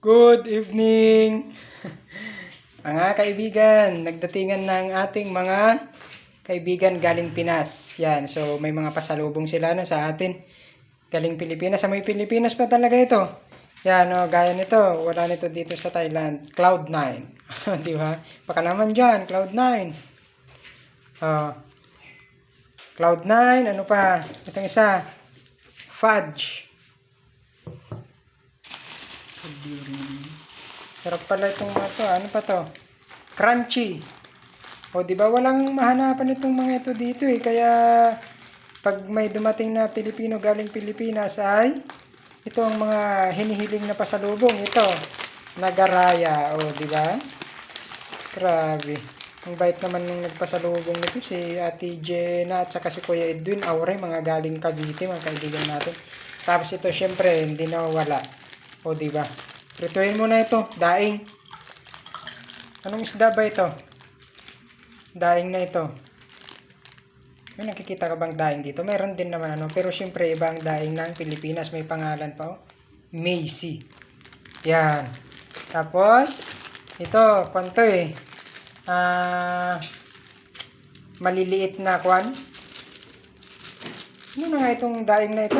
Good evening, mga kaibigan. Nagdatingan ng ating mga kaibigan galing Pinas. Yan, so may mga pasalubong sila na sa atin. Galing Pilipinas. Sa may Pilipinas pa talaga ito. Yan, gaya nito. Wala nito dito sa Thailand. Cloud9. Di ba? Baka naman dyan, Cloud9. Cloud9, ano pa? Itong isa. Fudge. Sarap pala itong mga to. Ano pa to? Crunchy. O, di ba walang mahanapan itong mga ito dito eh. Kaya, pag may dumating na Pilipino galing Pilipinas ay, ito ang mga hinihiling na pasalubong. Ito, nagaraya. O, di ba? Grabe. Ang bait naman nung nagpasalubong nito si Ate Jenna at saka si Kuya Edwin Aure, mga galing Cavite, mga kaibigan natin. Tapos ito, syempre, hindi nawawala. O, di ba? Prituhin mo na ito, daing. Anong isda ba ito? Daing na ito. May nakikita ka bang daing dito? Meron din naman ano, pero syempre iba ang daing ng Pilipinas, may pangalan pa oh. Macy. Yan. Tapos ito, kwanto eh. Maliliit na kwan. Ano na nga itong daing na ito?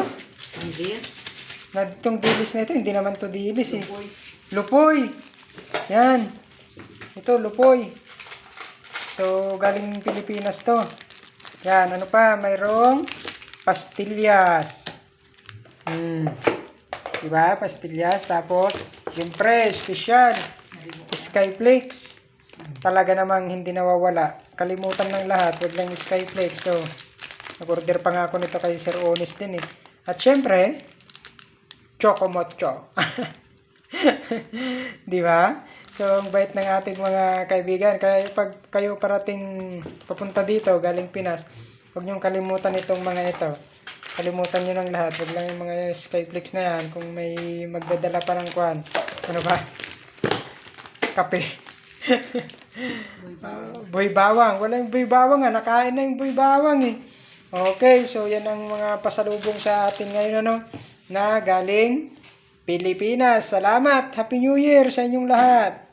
Dilis? Na itong dilis na ito, hindi naman to dilis eh. Lupoy. Lupoy. Yan. Ito, lupoy. So, galing Pilipinas to. Yan, ano pa? Mayroong pastillas. Diba? Pastillas. Tapos, syempre, special. Skyflakes. Talaga namang hindi nawawala. Kalimutan ng lahat. Huwag lang Skyflakes. So, nag-order pa nga ako nito kay Sir Onis din eh. At syempre, Chocomocho. Di ba? So, ang bait ng ating mga kaibigan. Kaya pag kayo parating papunta dito, galing Pinas, huwag niyong kalimutan itong mga ito. Kalimutan niyo ng lahat. Huwag lang yung mga Skyflakes na yan. Kung may magdadala pa ng kwan. Ano ba? Kape. Boy bawang. Wala yung boy bawang nga. Nakain na yung boy bawang eh. Okay, so yan ang mga pasalubong sa atin ngayon ano, na galing Pilipinas. Salamat! Happy New Year sa inyong lahat!